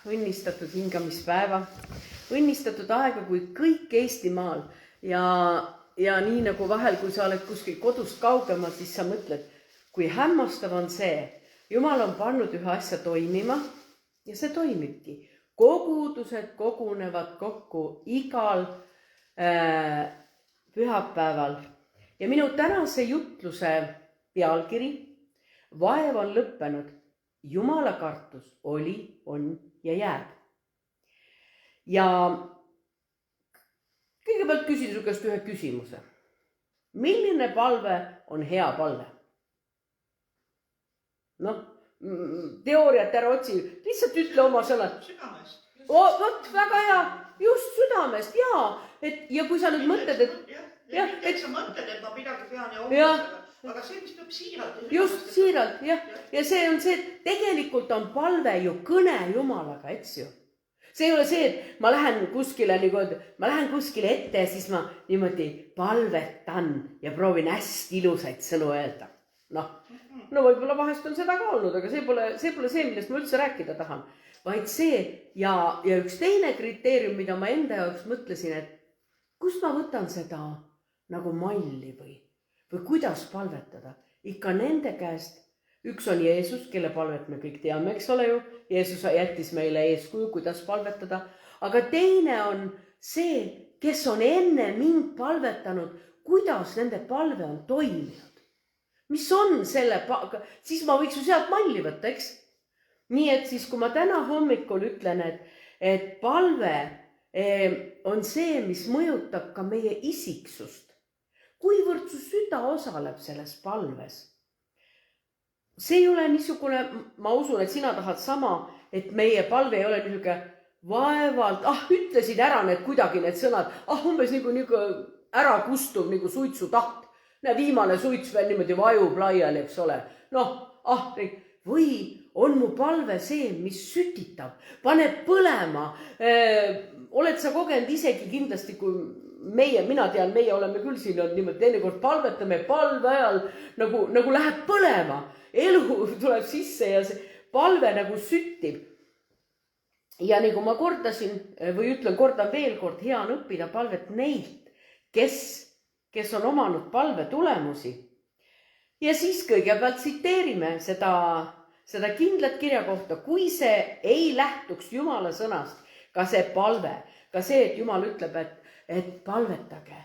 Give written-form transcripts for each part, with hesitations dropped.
õnnistatud hingamispäeva, õnnistatud aega, kui kõik Eestimaal ja nii nagu vahel, kui sa oled kuskil kodust kaugemal, siis sa mõtled, kui hämmastav on see. Jumal on pannud ühe asja toimima ja see toimibki. Kogudused kogunevad kokku igal pühapäeval. Ja minu tänase jutluse pealkiri, vaev on lõppenud, Jumala kartus oli, on ja jääb. Ja kõigepealt küsin su käest ühe küsimuse. Milline palve on hea palve? Noh, teooriat ära otsi, lihtsalt ütle oma sõnad. Südamest. Vot, väga hea, just südamest, jaa. Ja kui sa nüüd mõtled, et sa mõtled, et ma midagi pean ja ohustada. Aga see, mis tuleb siiralt. Just siiralt, jah. Ja see on see, et tegelikult on palve ju kõne Jumalaga, eks ju. See ei ole see, et ma lähen kuskile ette ja siis ma niimoodi palvetan ja proovin hästi ilusaid sõnu öelda. No võib-olla vahest on seda ka olnud, aga see pole see, millest ma üldse rääkida tahan. Vaid see ja üks teine kriteerium, mida ma enda jaoks mõtlesin, et kust ma võtan seda nagu malli või kuidas palvetada. Ikka nende käest, üks on Jeesus, kelle palvet me kõik teame, eks ole ju. Jeesus jättis meile eeskuju, kuidas palvetada. Aga teine on see, kes on enne mind palvetanud, kuidas nende palve on toiminud. Mis on selle, siis ma võiks ju sealt malli võtta, eks? Nii et siis, kui ma täna hommikul ütlen, et palve on see, mis mõjutab ka meie isiksust, kuivõrd su süda osaleb selles palves. See ei ole niisugune, ma usun, et sina tahad sama, et meie palve ei ole niisugune vaevalt, ütlesid ära kuidagi need sõnad, umbes nagu ära kustuv nagu suitsutaht. Viimane suits veel niimoodi vajub laiali, eks ole. Või on mu palve see, mis sütitab, paneb põlema. Oled sa kogenud isegi kindlasti, kui mina tean, meie oleme küll siin on niimoodi, teinekord palvetame palve ajal nagu läheb põlema. Elu tuleb sisse ja see palve nagu süttib. Ja nagu ma kordan veel kord, hea on õppida palvet neilt, kes on omanud palve tulemusi. Ja siis kõigepealt tsiteerime seda kindlat kirja kohta, kui see ei lähtuks Jumala sõnast, ka see palve, ka see, et Jumal ütleb, et palvetage,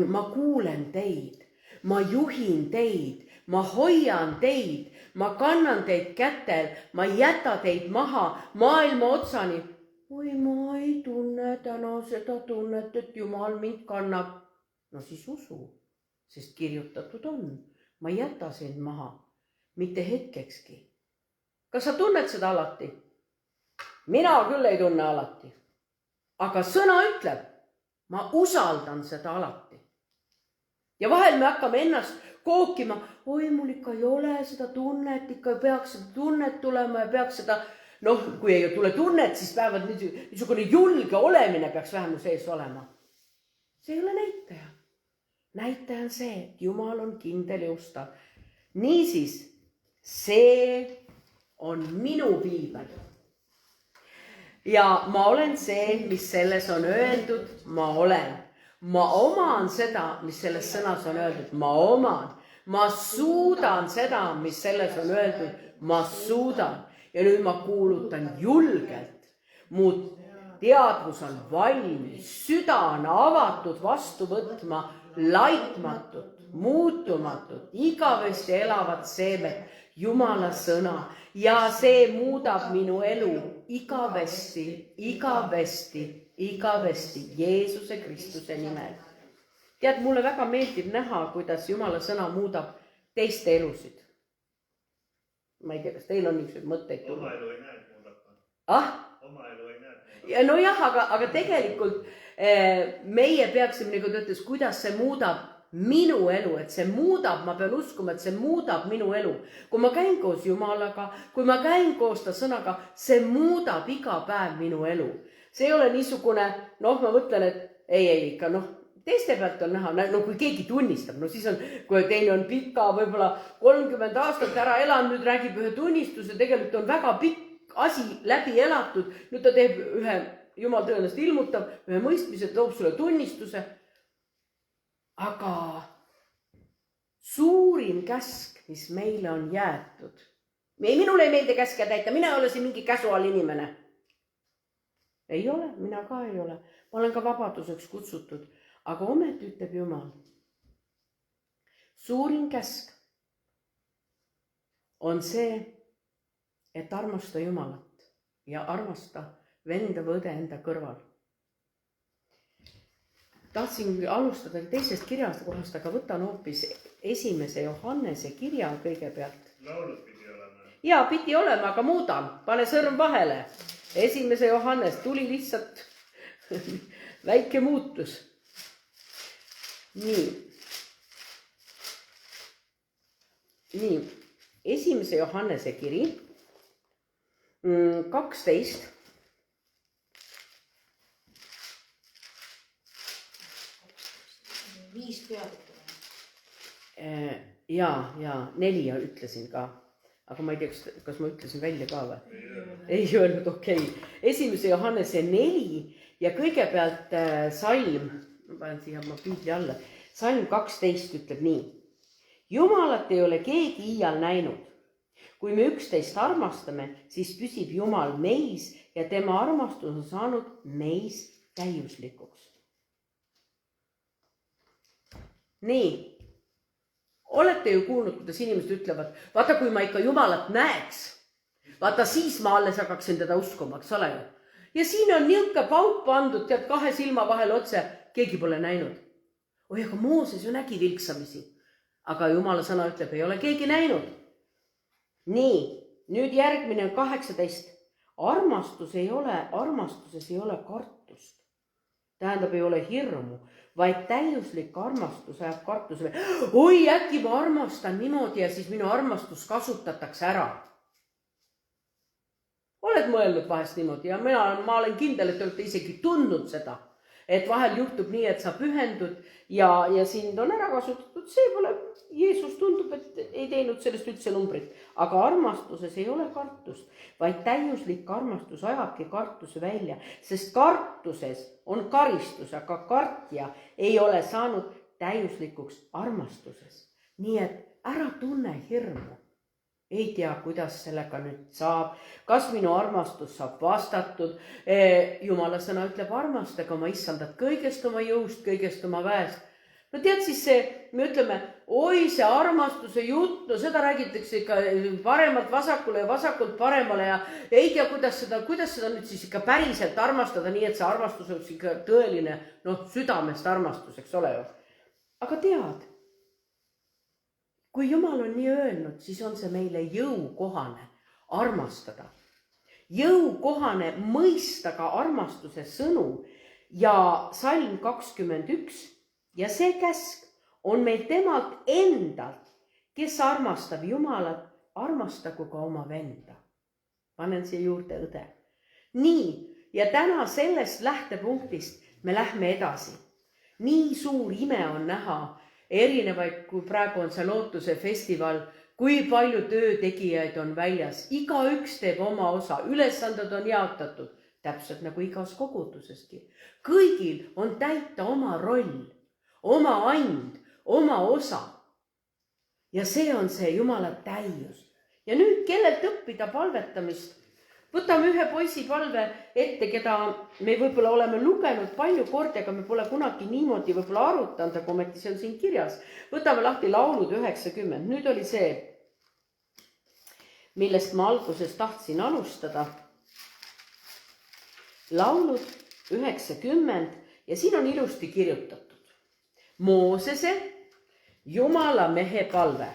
ma kuulen teid, ma juhin teid, ma hoian teid, ma kannan teid kätel, ma ei jäta teid maha maailma otsani. Oi, ma ei tunne täna seda tunnet, et Jumal mind kannab. No siis usu, sest kirjutatud on, ma ei jäta sind maha, mitte hetkekski. Kas sa tunned seda alati? Mina küll ei tunne alati. Aga sõna ütleb, ma usaldan seda alati. Ja vahel me hakkame ennast kookima, oi, mul ikka ei ole seda tunnet, ikka peaks seda tunnet tulema ja peaks seda, kui ei tule tunnet, siis päevad niisugune julge olemine peaks vähemalt sees olema. See ei ole näitaja. Näitaja on see, et Jumal on kindel ja ustav. Niisiis, see on minu piibel. Ja ma olen see, mis selles on öeldud, ma olen. Ma oman seda, mis selles sõnas on öeldud, ma oman. Ma suudan seda, mis selles on öeldud, ma suudan. Ja nüüd ma kuulutan julgelt. Mu teadvus on valmis, süda on avatud vastu võtma laitmatut, muutumatut, igavesti elavat seemet, Jumala sõna. Ja see muudab minu elu igavesti Jeesuse Kristuse nimel. Tead, mulle väga meeldib näha, kuidas Jumala sõna muudab teiste elusid. Ma ei tea, kas teil on niisugused mõtteid tulnud? Oma elu ei näe, et muudab. Oma elu ei näe. No jah, aga tegelikult meie peaksime nagu töötades, kuidas see muudab minu elu, et see muudab, ma pean uskuma, et see muudab minu elu. Kui ma käin koos Jumalaga, kui ma käin koos ta sõnaga, see muudab iga päev minu elu. See ei ole niisugune, ma mõtlen, et ei, ikka, teiste pealt on näha, kui keegi tunnistab, siis on, kui teine on pika, võib-olla 30 aastat ära elanud, nüüd räägib ühe tunnistuse, tegelikult on väga pikk asi läbi elatud, nüüd ta teeb ühe, Jumal tõenäoliselt ilmutab, ühe mõistmise, toob sulle tunnistuse. Aga suurim käsk, mis meile on jäetud. Minule ei meeldi käske täita, mina ei ole siin mingi käsu all inimene. Ei ole, mina ka ei ole. Ma olen ka vabaduseks kutsutud, aga ometi ütleb Jumal. Suurim käsk on see, et armasta Jumalat ja armasta venda või õde enda kõrval. Tahtsin alustada teisest kirjast kohast, aga võtan hoopis 1. Johannese kirja kõigepealt. Laulud pidi olema. Jaa, pidi olema, aga muudan. Pane sõrm vahele. 1. Johannes tuli lihtsalt väike muutus. Nii. 1. Johannese kiri 12. Viis peatükki. Ja 4 ütlesin ka. Aga ma ei tea, kas ma ütlesin välja ka või? Ei öelnud, okei. 1. Johannese 4 ja kõigepealt salm, ma panen siia oma piibli alla, salm 12 ütleb nii. Jumalat ei ole keegi iial näinud. Kui me üksteist armastame, siis püsib Jumal meis ja tema armastus on saanud meis täiuslikuks. Nii. Olete ju kuulnud, kuidas inimesed ütlevad, vaata kui ma ikka Jumalat näeks, vaata siis ma alles hakkaksin teda uskuma, eks ole ju. Ja siin on niuke pauk pandud, tead 2 silma vahel otse, keegi pole näinud. Oi, aga Mooses ju nägi vilksamisi. Aga Jumala sõna ütleb, ei ole keegi näinud. Nii, nüüd järgmine on 18. Armastuses ei ole kartust. Tähendab, ei ole hirmu, vaid täiuslik armastus ajab kartuse. Oi, äkki ma armastan niimoodi ja siis minu armastus kasutatakse ära. Oled mõelnud vahest niimoodi ja ma olen kindel, et te olete isegi tundnud seda. Et vahel juhtub nii, et sa pühendud ja sind on ära kasutatud. See pole, Jeesus tundub, et ei teinud sellest üldse numbrit. Aga armastuses ei ole kartust, vaid täiuslik armastus ajabki kartuse välja. Sest kartuses on karistus, aga kartja ei ole saanud täiuslikuks armastuses. Nii et ära tunne hirmu. Ei tea, kuidas sellega nüüd saab. Kas minu armastus saab vastatud? Jumala sõna ütleb, armastage oma issandat kõigest oma jõust, kõigest oma väest. No tead siis see, me ütleme, oi see armastuse jutt, no seda räägitakse ikka paremalt vasakule ja vasakult paremale ja ei tea, kuidas seda nüüd siis ikka päriselt armastada, nii et see armastus on ikka tõeline, südamest armastus, eks ole ju. Aga tead, kui Jumal on nii öelnud, siis on see meile jõukohane armastada. Jõukohane mõista ka armastuse sõnu ja salm 21 ja see käsk on meil temalt endalt, kes armastab Jumalat, armastagu ka oma venda. Panen siia juurde õde. Nii, ja täna sellest lähtepunktist me lähme edasi. Nii suur ime on näha erinevaid, kui praegu on see Lootuse festival, kui palju töötegijaid on väljas. Igaüks teeb oma osa, ülesanded on jaotatud, täpselt nagu igas koguduseski. Kõigil on täita oma roll, oma and, oma osa. Ja see on see Jumala täius. Ja nüüd kellelt õppida palvetamist? Võtame ühe poisi palve ette, keda me võib-olla oleme lugenud palju kordi, aga me pole kunagi niimoodi võib-olla arutanud, aga ometi see on siin kirjas. Võtame lahti laulud 90. Nüüd oli see, millest ma alguses tahtsin alustada. Laulud 90 ja siin on ilusti kirjutatud. Moosese Jumala mehe palve.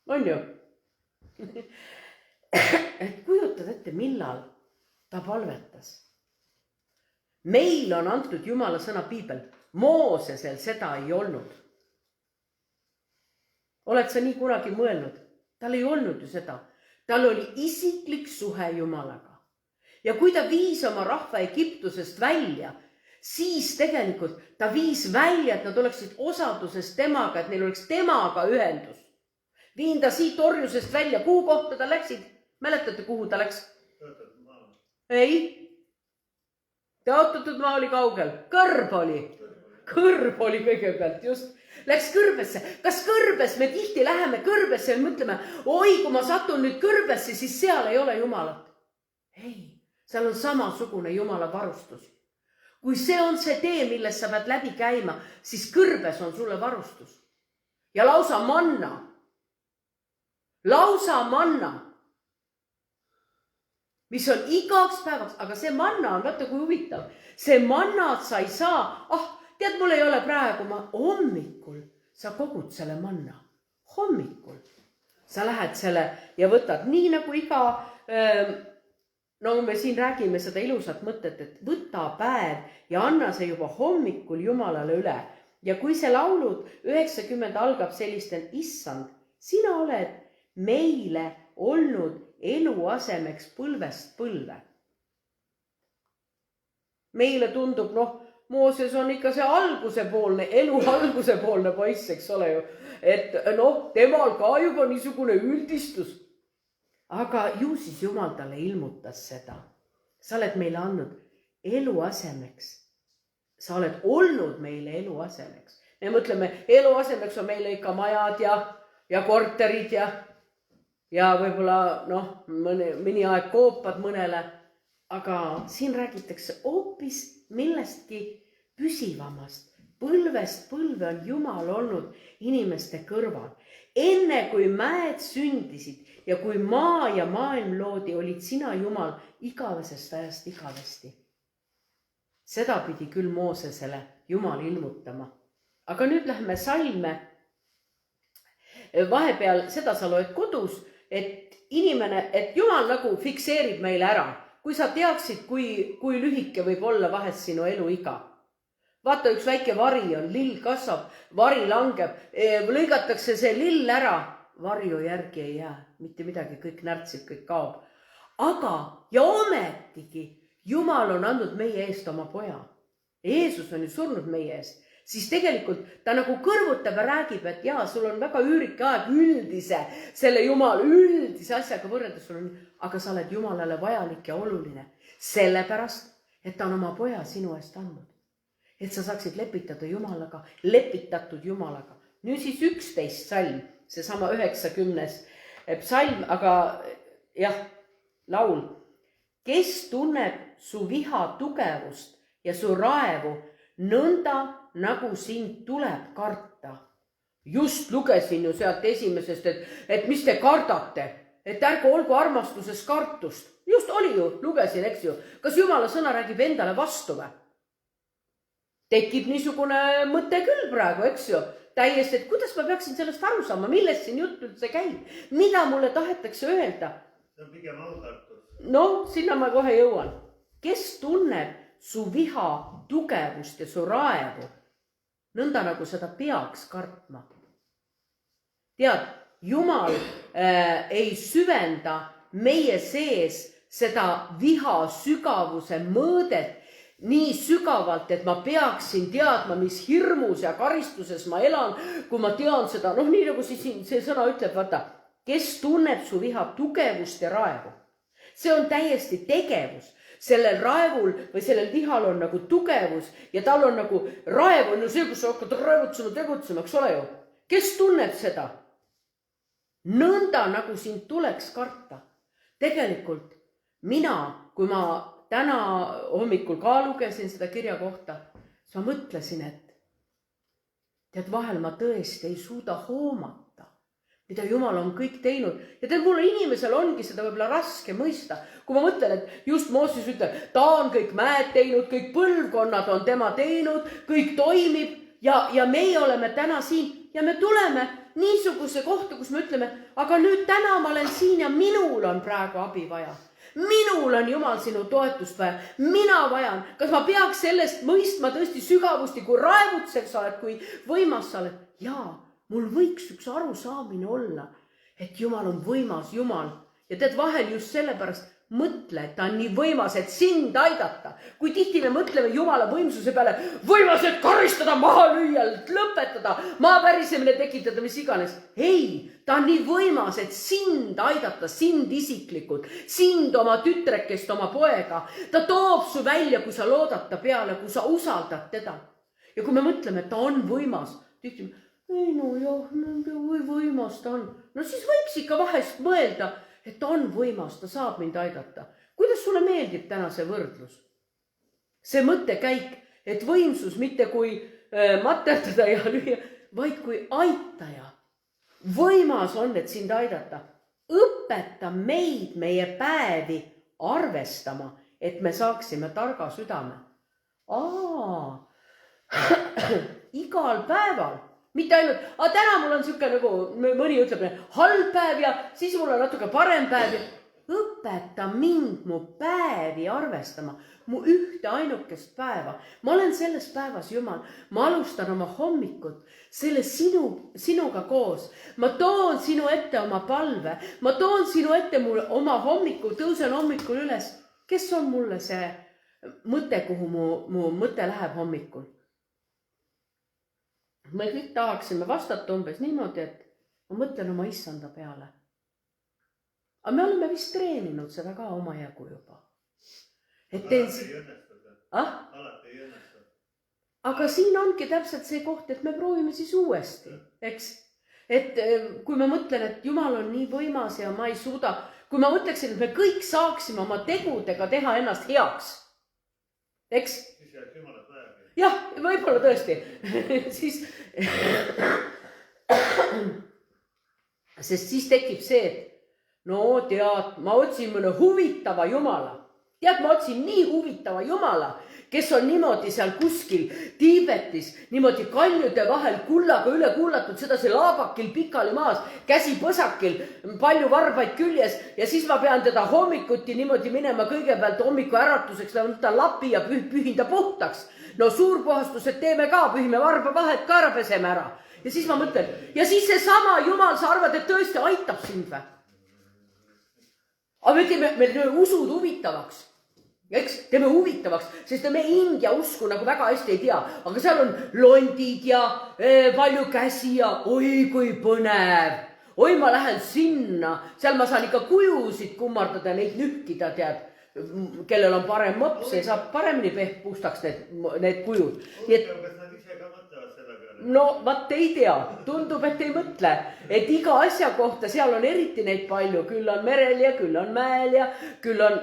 On ju? Et kujutad ette, millal ta palvetas. Meil on antud Jumala sõna piibel. Moosesel seda ei olnud. Oled sa nii kunagi mõelnud? Tal ei olnud ju seda. Tal oli isiklik suhe Jumalaga. Ja kui ta viis oma rahva Egiptusest välja, siis tegelikult ta viis välja, et nad oleksid osaduses temaga, et neil oleks temaga ühendus. Viin ta siit orjusest välja. Kuhu kohta ta läksid? Mäletate, kuhu ta läks? ei. Tõotatud maa oli kaugel. Kõrb oli kõigepealt, just. Läks kõrbesse. Kas kõrbes, me tihti läheme kõrbesse ja mõtleme, oi, kui ma satun nüüd kõrbesse, siis seal ei ole Jumalat. Ei, seal on samasugune Jumala varustus. Kui see on see tee, milles sa pead läbi käima, siis kõrbes on sulle varustus. Ja lausa manna. Mis on igaks päevaks, aga see manna on, vaata kui huvitav. See mannad sa ei saa, tead, mul ei ole praegu, hommikul sa kogud selle manna. Hommikul. Sa lähed selle ja võtad nii nagu iga, no me siin räägime seda ilusat mõtet, et võta päev ja anna see juba hommikul Jumalale üle. Ja kui see laulud 90 algab sellisten, issand, sina oled meile olnud eluasemeks põlvest põlve. Meile tundub, Mooses on ikka see elu algusepoolne poiss, eks ole ju. Et temal ka juba niisugune üldistus. Aga ju siis Jumal talle ilmutas seda. Sa oled meile andnud eluasemeks. Sa oled olnud meile eluasemeks. Me mõtleme, eluasemeks on meile ikka majad ja korterid ja võib-olla mõni aeg koopad mõnele. Aga siin räägitakse hoopis millestki püsivamast. Põlvest põlve on Jumal olnud inimeste kõrval. Enne kui mäed sündisid ja kui maa ja maailm loodi, olid sina Jumal igavesest ajast igavesti. Seda pidi küll Moosesele Jumal ilmutama. Aga nüüd lähme salme. Vahepeal seda sa loed kodus, et Jumal nagu fikseerib meile ära. Kui sa teaksid, kui lühike võib olla vahest sinu eluiga. Vaata, üks väike vari on, lill kasvab, vari langeb, lõigatakse see lill ära, varju järgi ei jää, mitte midagi, kõik närtsib, kõik kaob. Aga ja ometigi Jumal on andnud meie eest oma poja. Jeesus on ju surnud meie eest. Siis tegelikult ta nagu kõrvutab ja räägib, et sul on väga üürike aeg selle Jumal üldise asjaga võrreldes sul on, aga sa oled Jumalale vajalik ja oluline. Sellepärast, et ta on oma poja sinu eest andnud. Et sa saaksid lepitatud Jumalaga. Nüüd siis 11 salm, see sama 90 psalm, aga laul. Kes tunneb su viha tugevust ja su raevu, nõnda nagu sind tuleb karta. Just lugesin ju sealt esimesest, et mis te kardate, et ärgu olgu armastuses kartust. Just oli ju, lugesin, eks ju. Kas Jumala sõna räägib endale vastu või? Tekib niisugune mõte küll praegu, eks ju. Täiesti, et kuidas ma peaksin sellest aru saama, millest siin jutt üldse käib? Mida mulle tahetakse öelda? See on pigem aukartus. Sinna ma kohe jõuan. Kes tunneb su viha tugevust ja su raevu, nõnda nagu seda peaks kartma. Tead, Jumal ei süvenda meie sees seda viha sügavuse mõõdet nii sügavalt, et ma peaksin teadma, mis hirmus ja karistuses ma elan, kui ma tean seda, nii nagu see sõna ütleb, vaata, kes tunneb su viha tugevust ja raevu. See on täiesti tegevus. Sellel raevul või sellel vihal on nagu tugevus ja tal on nagu raev on ju see, kus sa hakkad tegutsema, eks ole ju. Kes tunneb seda? Nõnda nagu sind tuleks karta. Tegelikult mina, kui ma täna hommikul ka lugesin seda kirja kohta, siis ma mõtlesin, et tead, vahel ma tõesti ei suuda hoomata, mida Jumal on kõik teinud. Ja tead, mulle inimesel ongi seda võib-olla raske mõista. Kui ma mõtlen, et just Mooses ütleb, ta on kõik mäed teinud, kõik põlvkonnad on tema teinud, kõik toimib ja meie oleme täna siin ja me tuleme niisuguse kohta, kus me ütleme, aga nüüd täna ma olen siin ja minul on praegu abi vaja. Minul on Jumal sinu toetust vaja. Mina vajan. Kas ma peaks sellest mõistma tõesti sügavusti, kui raevutsev sa oled, kui võimas sa oled? Jaa, mul võiks üks arusaamine olla, et Jumal on võimas Jumal. Ja tead, vahel just sellepärast mõtle, et ta on nii võimas, et sind aidata. Kui tihti me mõtleme Jumala võimsuse peale, võimas, et karistada, maha lüüa, lõpetada, maa pärisemine tekitada, mis iganes. Ei, ta on nii võimas, et sind aidata, sind isiklikult, sind oma tütrekest, oma poega. Ta toob su välja, kui sa loodad ta peale, kui sa usaldad teda. Ja kui me mõtleme, et ta on võimas, tihti, ei no jah, või võimas ta on. No siis võiks ikka vahest mõelda, et ta on võimas, ta saab mind aidata. Kuidas sulle meeldib täna see võrdlus? See mõttekäik, et võimsus mitte kui materdada ja lüüa, vaid kui aitaja. Võimas on, et sind aidata. Õpeta meid meie päevi arvestama, et me saaksime targa südame. Igal päeval. Mitte ainult, täna mul on siuke nagu, mõni ütleb, halb päev ja siis mul on natuke parem päev. Õpeta mind mu päevi arvestama, mu ühte ainukest päeva. Ma olen selles päevas, Jumal, ma alustan oma hommikut selle sinuga koos. Ma toon sinu ette oma palve, ma toon sinu ette oma hommikul, tõusen hommikul üles. Kes on mulle see mõte, kuhu mu mõte läheb hommikul? Me kõik tahaksime vastata umbes niimoodi, et ma mõtlen oma issanda peale. Aga me oleme vist treeninud seda ka oma jagu juba. Alati ei õnnestuda. Alati ei õnnestuda. Aga siin ongi täpselt see koht, et me proovime siis uuesti, eks? Et kui ma mõtlen, et Jumal on nii võimas ja ma ei suuda, kui ma mõtleksin, et me kõik saaksime oma tegudega teha ennast heaks, eks? Siis jääb Jumalat väärgi. Jah, võib-olla tõesti. Siis, sest siis tekib see, et no tead, ma otsin mõne huvitava Jumala. Tead, ma otsin nii huvitava Jumala, kes on niimoodi seal kuskil Tiibetis, niimoodi kaljude vahel kullaga üle kullatud, sedasi laabakil pikali maas, käsi põsakil, palju varbaid küljes ja siis ma pean teda hommikuti niimoodi minema kõigepealt hommiku äratuseks, võtta lapi ja pühin ta puhtaks. No suurpuhastused teeme ka, pühime varba vahet ka ära, peseme ära. Ja siis ma mõtlen, ja siis see sama Jumal, sa arvad, et tõesti aitab sind või? Aga me teeme usud huvitavaks. Eks, teeme huvitavaks, sest me India usku nagu väga hästi ei tea. Aga seal on londid ja palju käsi ja oi kui põnev. Oi, ma lähen sinna. Seal ma saan ikka kujusid kummardada, neid nühkida, tead. Kellel on parem mõps, see saab paremini pustaks need kujud. Kas nad ise ka mõtlevad selle peale? No, vaat ei tea. Tundub, et ei mõtle. Et iga asja kohta, seal on eriti neid palju. Küll on merel ja küll on mäel ja küll on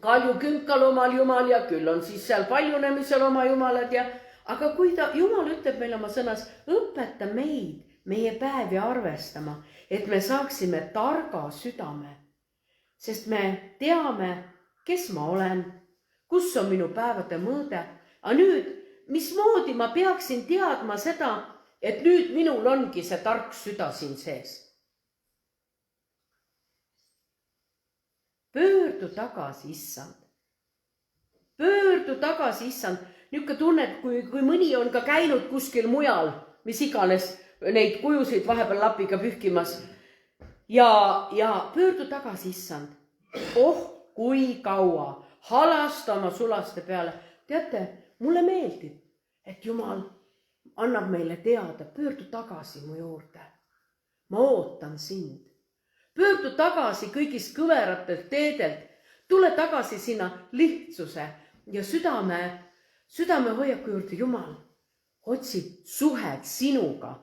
kalju künkal omal Jumal ja küll on siis seal paljunemisel oma Jumalad ja... Aga kui Jumal ütleb meile oma sõnas, õpeta meid, meie päevi arvestama, et me saaksime targa südame. Sest me teame, kes ma olen, kus on minu päevade mõõde. Aga nüüd, mismoodi ma peaksin teadma seda, et nüüd minul ongi see tark süda siin sees? Pöördu tagasi, issand. Pöördu tagasi, issand. Niuke tunne, et kui mõni on ka käinud kuskil mujal, mis iganes neid kujusid vahepeal lapiga pühkimas ja pöördu tagasi, issand. Kui kaua halasta oma sulaste peale. Teate, mulle meeldib, et Jumal annab meile teada, pöördu tagasi mu juurde. Ma ootan sind. Pöördu tagasi kõigist kõveratelt teedelt. Tule tagasi sinna lihtsuse ja südame hoiaku juurde. Jumal otsib suhet sinuga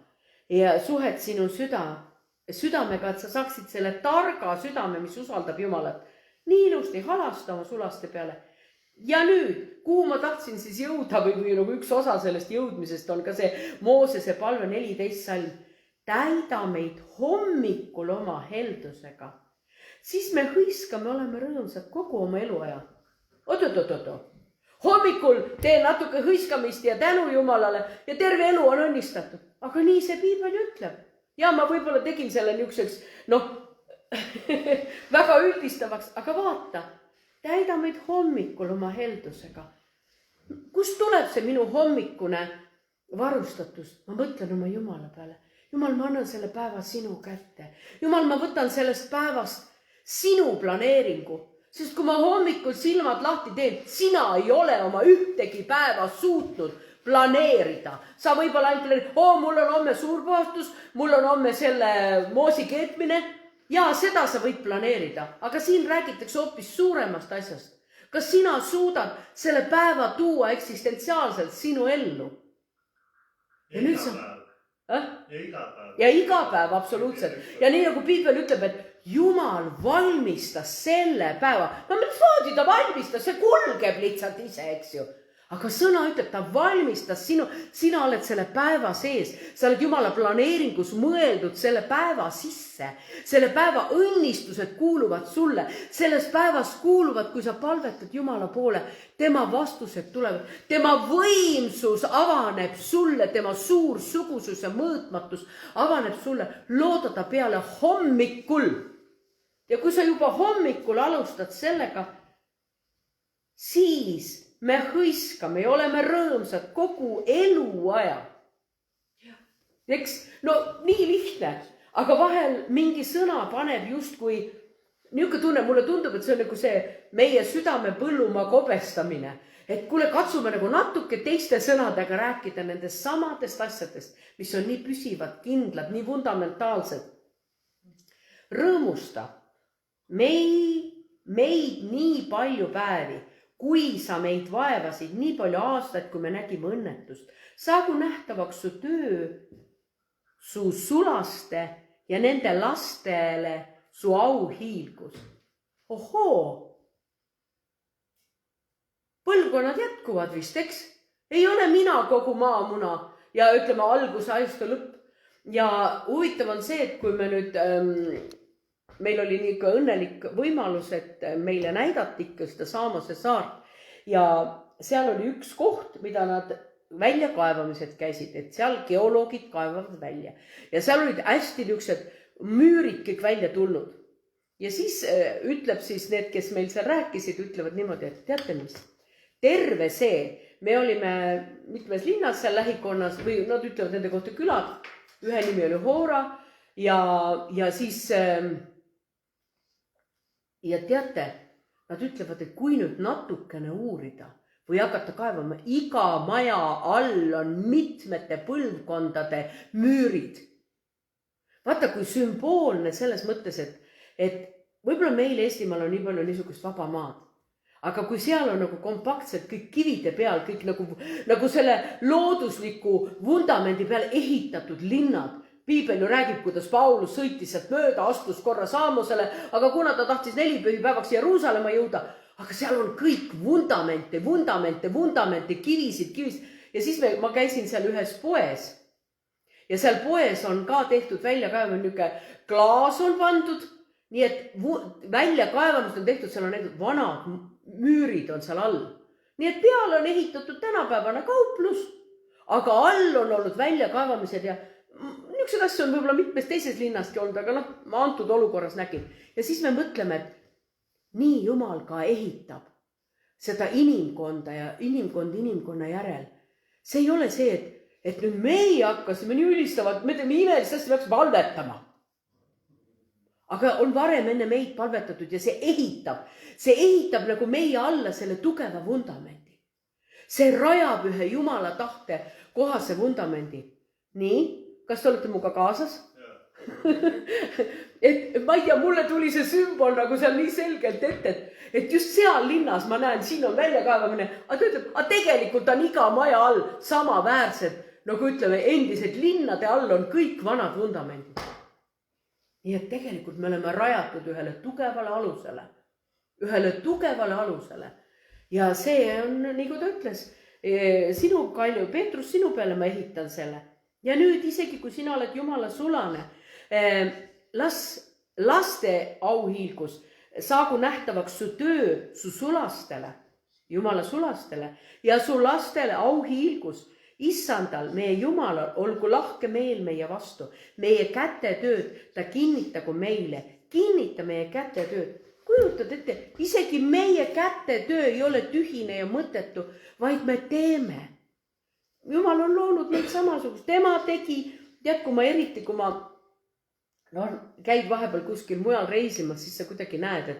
ja suhet sinu südamega, et sa saaksid selle targa südame, mis usaldab Jumalat. Nii ilusti halasta oma sulaste peale. Ja nüüd, kuhu ma tahtsin siis jõuda või nagu üks osa sellest jõudmisest on ka see Moosese palve 14 salm. Täida meid hommikul oma heldusega. Siis me hõiskame, oleme rõõmsad kogu oma eluaja. Oot. Hommikul teen natuke hõiskamist ja tänu Jumalale ja terve elu on õnnistatud. Aga nii see piibel ütleb. Ja ma võib-olla tegin selle niisuguseks, väga üldistavaks, aga vaata, täida meid hommikul oma heldusega. Kust tuleb see minu hommikune varustatus? Ma mõtlen oma Jumala peale. Jumal, ma annan selle päeva sinu kätte. Jumal, ma võtan sellest päevast sinu planeeringu. Sest kui ma hommikul silmad lahti teen, sina ei ole oma ühtegi päeva suutnud planeerida. Sa võib-olla ainult, mul on homme suurpuhastus, mul on homme selle moosi keetmine ja seda sa võid planeerida. Aga siin räägitakse hoopis suuremast asjast. Kas sina suudad selle päeva tuua eksistentsiaalselt sinu ellu? Ja nüüd sa... Ja iga päev, absoluutselt. Ja nii nagu Piibel ütleb, et Jumal valmistas selle päeva. No mis moodi ta valmistas? See kulgeb lihtsalt ise, eks ju. Aga sõna ütleb, ta valmistas sina oled selle päeva sees. Sa oled Jumala planeeringus mõeldud selle päeva sisse. Selle päeva õnnistused kuuluvad sulle. Selles päevas kuuluvad, kui sa palvetad Jumala poole, tema vastused tulevad. Tema võimsus avaneb sulle, tema suur sugusus ja mõõtmatus avaneb sulle. Looda ta peale hommikul. Ja kui sa juba hommikul alustad sellega, siis me hõiskame ja oleme rõõmsad kogu eluaja. Eks, no nii lihtne, aga vahel mingi sõna paneb justkui, niisugune tunne, mulle tundub, et see on nagu see meie südame põllumaa kobestamine. Et kuule, katsume nagu natuke teiste sõnadega rääkida nendest samadest asjadest, mis on nii püsivad, kindlad, nii fundamentaalsed. Rõõmusta meid nii palju päevi, kui sa meid vaevasid nii palju aastaid, kui me nägime õnnetust. Saagu nähtavaks su töö, su sulaste ja nende lastele su auhiilgus. Ohoo! Põlvkonnad jätkuvad vist, eks? Ei ole mina kogu maamuna ja ütleme alguse ajusta lõpp. Ja huvitav on see, et kui me nüüd... meil oli nii õnnelik võimalus, et meile näidati ikka seda Saamose saart ja seal oli üks koht, mida nad väljakaevamised käisid, et seal geoloogid kaevavad välja ja seal olid hästi niisugused müürid kõik välja tulnud. Ja siis ütleb siis need, kes meil seal rääkisid, ütlevad niimoodi, et teate mis, terve see, me olime mitmes linnas seal lähikonnas või nad ütlevad nende kohta külad, ühe nimi oli Hoora ja siis... Ja teate, nad ütlevad, et kui nüüd natukene uurida või hakata kaevama, iga maja all on mitmete põlvkondade müürid. Vaata, kui sümboolne selles mõttes, et võib-olla meil Eestimaal on nii palju niisugust vaba maad. Aga kui seal on nagu kompaktselt kõik kivide peal, kõik nagu selle loodusliku vundamendi peal ehitatud linnad, Piibel ju räägib, kuidas Paulus sõitis sealt mööda, astus korra Saamosele, aga kuna ta tahtis 4 pühipäevaks Jeruusalemma jõuda, aga seal on kõik vundamente, kivisid. Ja siis ma käisin seal ühes poes ja seal poes on ka tehtud väljakaevamine, niisugune klaas on pandud, nii et väljakaevamist on tehtud, seal on need vanad müürid on seal all. Nii et peale on ehitatud tänapäevane kauplus, aga all on olnud väljakaevamised ja niisugused asju on võib-olla mitmes teises linnastki olnud, aga ma antud olukorras nägin. Ja siis me mõtleme, et nii Jumal ka ehitab seda inimkonda ja inimkonna järel. See ei ole see, et nüüd meie hakkasime nii ülistavad, me teeme imelist asja, peaks palvetama. Aga on varem enne meid palvetatud ja see ehitab nagu meie alla selle tugeva vundamendi. See rajab ühe Jumala tahte kohase vundamendi. Nii? Kas te olete muga kaasas? Et ma ei tea, mulle tuli see sümbol nagu seal nii selgelt ette, et just seal linnas ma näen, siin on väljakaevamine, aga tegelikult on iga maja all samaväärsed, nagu ütleme, endised linnade all on kõik vanad vundamendid. Nii et tegelikult me oleme rajatud ühele tugevale alusele. Ja see on, nagu ta ütles, sinu Kalju, Peetrus, sinu peale ma ehitan selle. Ja nüüd isegi, kui sina oled Jumala sulane, las laste auhiilgus saagu nähtavaks su töö su sulastele, Jumala sulastele ja su lastele auhiilgus. Issandal, meie Jumalal, olgu lahke meel meie vastu, meie kätetööd, ta kinnitagu meile, kinnita meie kätetööd. Kujutad ette, isegi meie kätetöö ei ole tühine ja mõttetu, vaid me teeme. Jumal on loonud meid samasugust, tema tegi, tead, kui ma käid vahepeal kuskil mujal reisimas, siis sa kuidagi näed,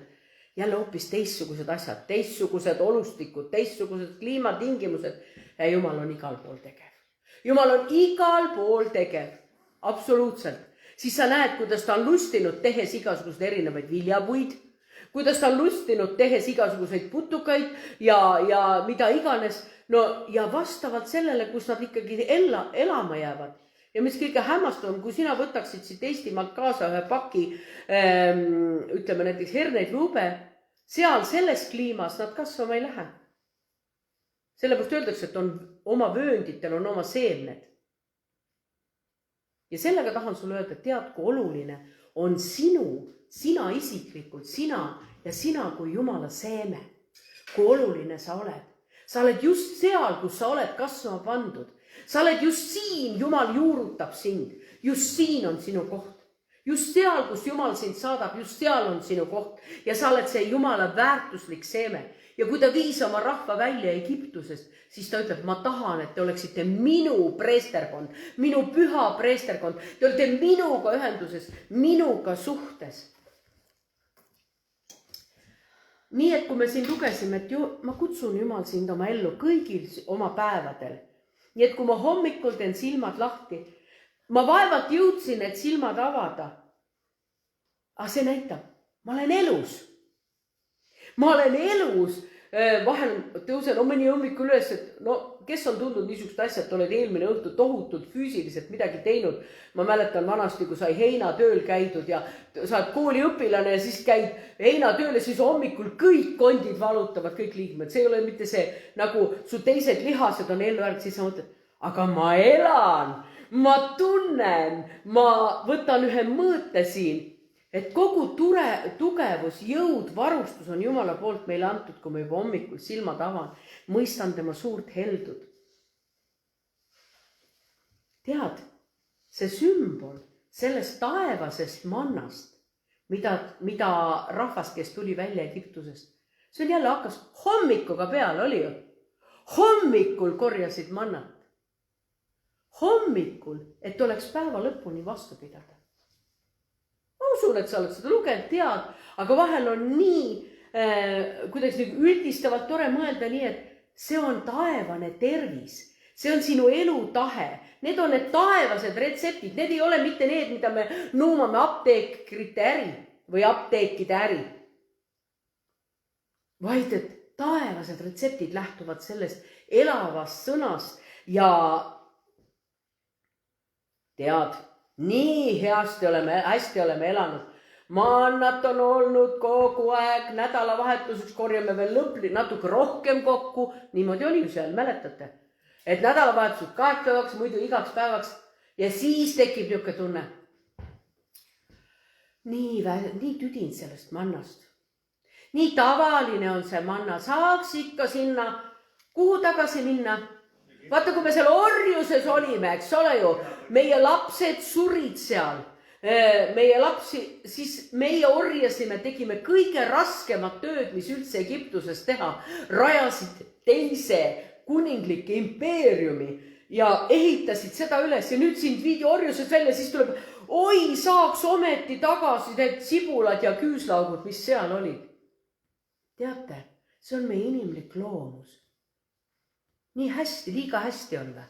jälle hoopis teistsugused asjad, teistsugused olustikud, teistsugused kliimatingimused ja Jumal on igal pool tegev. Jumal on igal pool tegev, absoluutselt. Siis sa näed, kuidas ta on lustinud tehes igasuguseid erinevaid viljapuid, kuidas ta on lustinud tehes igasuguseid putukaid ja mida iganes. No ja vastavalt sellele, kus nad ikkagi elama jäävad. Ja mis kõige hämmastavam, kui sina võtaksid siit Eestimaalt kaasa ühe paki, ütleme näiteks herneid või ube, seal selles kliimas nad kasvama ei lähe. Sellepärast öeldakse, et on oma vöönditel on oma seemned. Ja sellega tahan sulle öelda, et tead, kui oluline on sina isiklikult, sina ja sina kui Jumala seeme. Kui oluline sa oled. Sa oled just seal, kus sa oled kasvama pandud. Sa oled just siin, Jumal juurutab sind. Just siin on sinu koht. Just seal, kus Jumal sind saadab, just seal on sinu koht. Ja sa oled see Jumala väärtuslik seeme. Ja kui ta viis oma rahva välja Egiptusest, siis ta ütleb, ma tahan, et te oleksite minu preesterkond, minu püha preesterkond. Te olete minuga ühenduses, minuga suhtes. Nii, et kui me siin lugesime, et ma kutsun Jumal sind oma ellu kõigil oma päevadel. Nii, et kui ma hommikul teen silmad lahti, ma vaevalt jõudsin, et silmad avada. Aga see näitab, ma olen elus. Ma olen elus. Vahel tõusen mõni hommik üles, et kes on tundnud niisugust asja, et oled eelmine õhtu tohutult füüsiliselt midagi teinud. Ma mäletan vanasti, kui sai heinatööl käidud ja sa oled kooliõpilane ja siis käid heinatööl ja siis hommikul kõik kondid valutavad, kõik liikmed. See ei ole mitte see, nagu su teised lihased on ellu järg, siis sa mõtled, aga ma elan, ma tunnen, ma võtan ühe mõõte siin. Et kogu tugevus, jõud, varustus on Jumala poolt meile antud, kui me juba hommikul silmad avan, mõistan tema suurt heldud. Tead, see sümbol sellest taevasest mannast, mida rahvast, kes tuli välja Egiptusest, see on jälle hakkas hommikuga peale, oli ju? Hommikul korjasid mannat. Hommikul, et oleks päeva lõpuni vastu pidada. Usun, et sa oled seda lugenud, tead, aga vahel on nii, kuidagi üldistavalt tore mõelda nii, et see on taevane tervis, see on sinu elutahe, need on need taevased retseptid, need ei ole mitte need, mida me nuumame apteekrite äri või apteekide äri, vaid et taevased retseptid lähtuvad sellest elavast sõnast ja tead, nii hästi oleme elanud. Mannat on olnud kogu aeg, nädalavahetuseks korjame veel natuke rohkem kokku. Niimoodi oli ju seal, mäletate? Et nädalavahetuseks 2 päevaks, muidu igaks päevaks. Ja siis tekib niuke tunne. Nii tüdin sellest mannast. Nii tavaline on see manna. Saaks ikka sinna, kuhu tagasi minna? Vaata, kui me seal orjuses olime, eks ole ju, meie lapsed surid seal, siis meie orjasime, tegime kõige raskemat tööd, mis üldse Egiptuses teha, rajasid teise kuninglike impeeriumi ja ehitasid seda üles ja nüüd sind viidi orjuses välja, siis tuleb, oi, saaks ometi tagasi need sibulad ja küüslaugud, mis seal olid. Teate, see on meie inimlik loomus. Nii hästi, liiga hästi on või,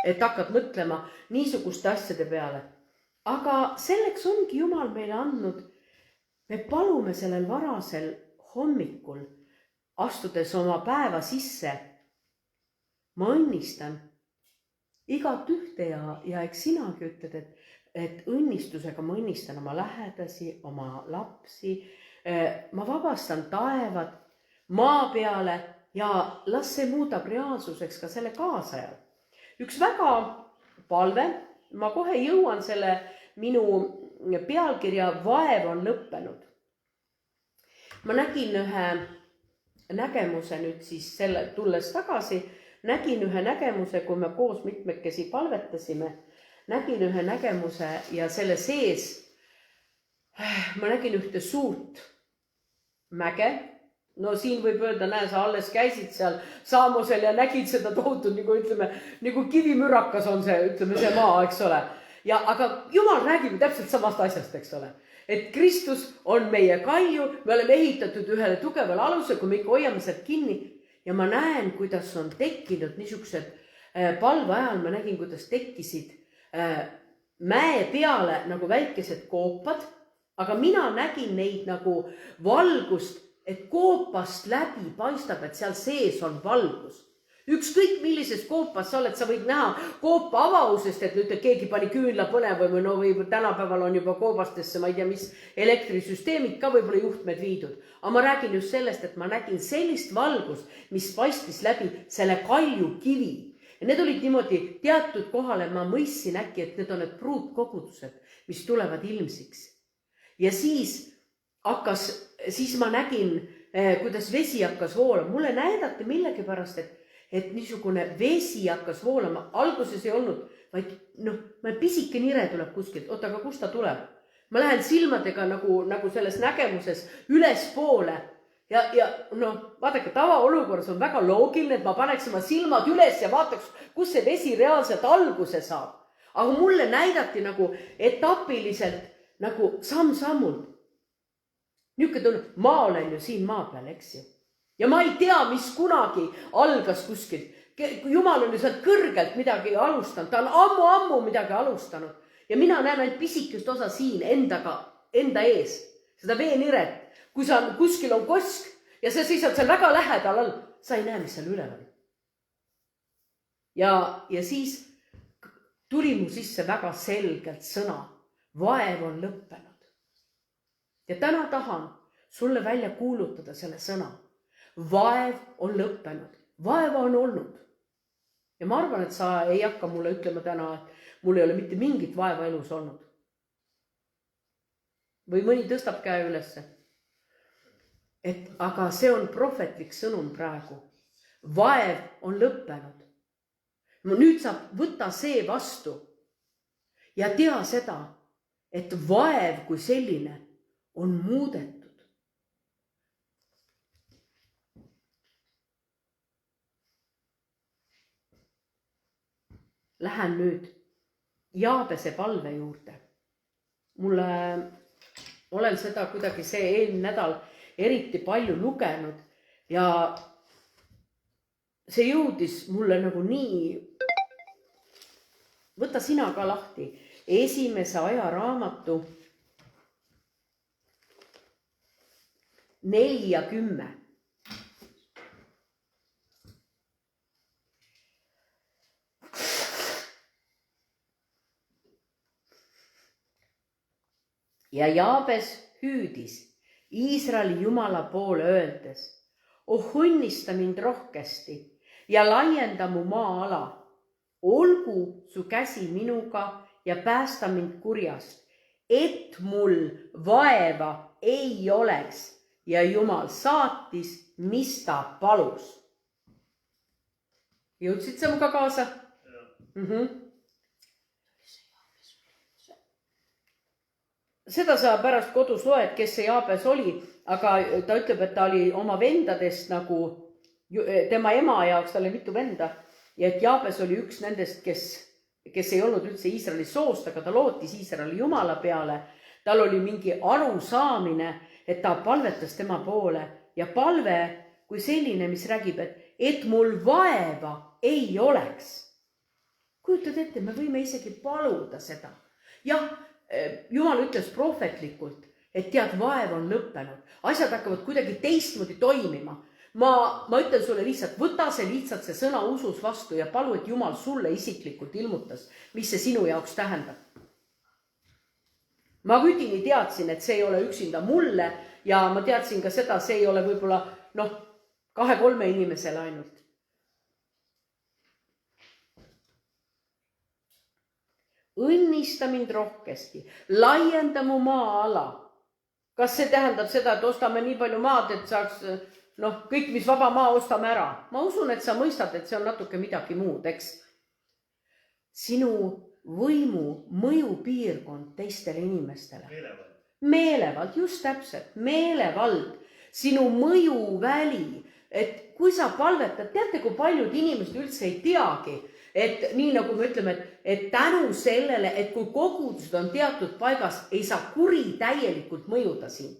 et hakkad mõtlema niisuguste asjade peale. Aga selleks ongi Jumal meile andnud, me palume sellel varasel hommikul, astudes oma päeva sisse. Ma õnnistan igat ühte ja eks sinagi ütled, et õnnistusega ma õnnistan oma lähedasi, oma lapsi. Ma vabastan taevad maa peale ja las see muudab reaalsuseks ka selle kaasajal. Üks väga palve, ma kohe jõuan selle minu pealkirja Vaev on lõppenud. Ma nägin ühe nägemuse nüüd siis tulles tagasi, nägin ühe nägemuse, kui me koos mitmekesi palvetasime, nägin ühe nägemuse ja selle sees ma nägin ühte suurt mäge. No siin võib öelda, näe, sa alles käisid seal Saamosel ja nägid seda tohutut, nagu kivimürakas on see, ütleme see maa, eks ole. Aga Jumal räägib täpselt samast asjast, eks ole. et Kristus on meie kalju, me oleme ehitatud ühele tugevale aluse, kui me ikka hoiame sealt kinni. Ja ma näen, kuidas on tekkinud niisugused palve ajal, ma nägin, kuidas tekkisid mäe peale nagu väikesed koopad, aga mina nägin neid nagu valgust, et koopast läbi paistab, et seal sees on valgus. Ükskõik millises koopas sa oled, sa võid näha koopa avausest, et nüüd keegi pani küünla põneva või tänapäeval on juba koobastesse, ma ei tea, mis elektrisüsteemid ka võib-olla juhtmed viidud. Aga ma räägin just sellest, et ma nägin sellist valgust, mis paistis läbi selle kalju kivi. Ja need olid niimoodi teatud kohale, ma mõistsin äkki, et need on need pruutkogudused, mis tulevad ilmsiks. Ja siis ma nägin, kuidas vesi hakkas voolama. Mulle näidati millegipärast, et niisugune vesi hakkas voolama. Alguses ei olnud, vaid pisike nire tuleb kuskilt. Oota, aga kust ta tuleb? Ma lähen silmadega nagu selles nägemuses üles poole. Ja vaadake, tavaolukorras on väga loogiline, et ma paneks oma silmad üles ja vaataks, kus see vesi reaalselt alguse saab. Aga mulle näidati nagu etapiliselt, nagu samm-sammult. Niuke tunne, ma olen ju siin maa peal, eks ju. Ja ma ei tea, mis kunagi algas kuskilt. Jumal on ju sealt kõrgelt midagi alustanud. Ta on ammu midagi alustanud. Ja mina näen ainult pisikest osa siin enda ees. Seda veeniret. Kui kuskil on kosk ja sa seisad seal väga lähedal all, sa ei näe, mis seal üleval. Ja siis tuli mu sisse väga selgelt sõna. Vaev on lõppenud. Ja täna tahan sulle välja kuulutada selle sõna. Vaev on lõppenud. Vaeva on olnud. Ja ma arvan, et sa ei hakka mulle ütlema täna, et mul ei ole mitte mingit vaeva elus olnud. Või mõni tõstab käe ülesse. Aga see on prohvetlik sõnum praegu. Vaev on lõppenud. Nüüd saab võtta see vastu ja tea seda, et vaev kui selline on muudetud. Lähen nüüd Jaabese palve juurde. Olen seda kuidagi see eelmine nädal eriti palju lugenud ja see jõudis mulle nagu nii. Võta sina ka lahti 1. Ajaraamatu 4 ja 10. Ja Jaabes hüüdis Iisraeli Jumala poole öeldes, õnnista mind rohkesti ja laienda mu maa-ala. Olgu su käsi minuga ja päästa mind kurjast, et mul vaeva ei oleks. Ja Jumal saatis, mis ta palus. Jõudsid sa muga kaasa? Seda sa pärast kodus loed, kes see Jaabes oli, aga ta ütleb, et ta oli oma vendadest nagu tema ema jaoks, ta oli mitu venda ja et Jaabes oli üks nendest, kes ei olnud üldse Iisraeli soost, aga ta lootis Iisraeli Jumala peale. Tal oli mingi arusaamine, et ta palvetas tema poole ja palve kui selline, mis räägib, et mul vaeva ei oleks. Kujutad ette, me võime isegi paluda seda. Jah, Jumal ütles prohvetlikult, et tead, vaev on lõppenud. Asjad hakkavad kuidagi teistmoodi toimima. Ma ütlen sulle lihtsalt, võta see lihtsalt see sõna usus vastu ja palu, et Jumal sulle isiklikult ilmutas, mis see sinu jaoks tähendab. Ma kütini teadsin, et see ei ole üksinda mulle ja ma teadsin ka seda, see ei ole võib-olla 2-3 inimesele ainult. Õnnista mind rohkesti, laienda mu maa-ala. Kas see tähendab seda, et ostame nii palju maad, et saaks kõik, mis vaba maa, ostame ära? Ma usun, et sa mõistad, et see on natuke midagi muud, eks? Sinu võimu mõjupiirkond teistele inimestele. Meelevald, just täpselt, meelevald. Sinu mõjuväli, et kui sa palvetad, teate, kui paljud inimesed üldse ei teagi, et nii nagu me ütleme, et tänu sellele, et kui kogudused on teatud paigas, ei saa kuri täielikult mõjuda siin.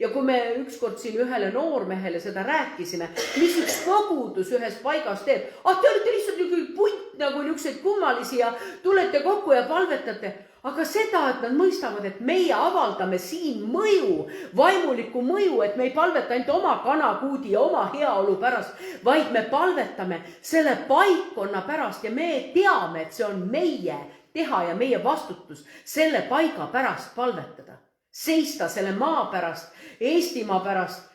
Ja kui me ükskord siin ühele noormehele seda rääkisime, mis üks kogudus ühes paigas teeb, te olete lihtsalt niisugune punt nagu niisuguseid kummalisi ja tulete kokku ja palvetate, aga seda, et nad mõistavad, et meie avaldame siin mõju, vaimulikku mõju, et me ei palveta ainult oma kanakuudi ja oma heaolu pärast, vaid me palvetame selle paikkonna pärast ja me teame, et see on meie teha ja meie vastutus selle paiga pärast palvetada. Seista selle maa pärast, Eestimaa pärast,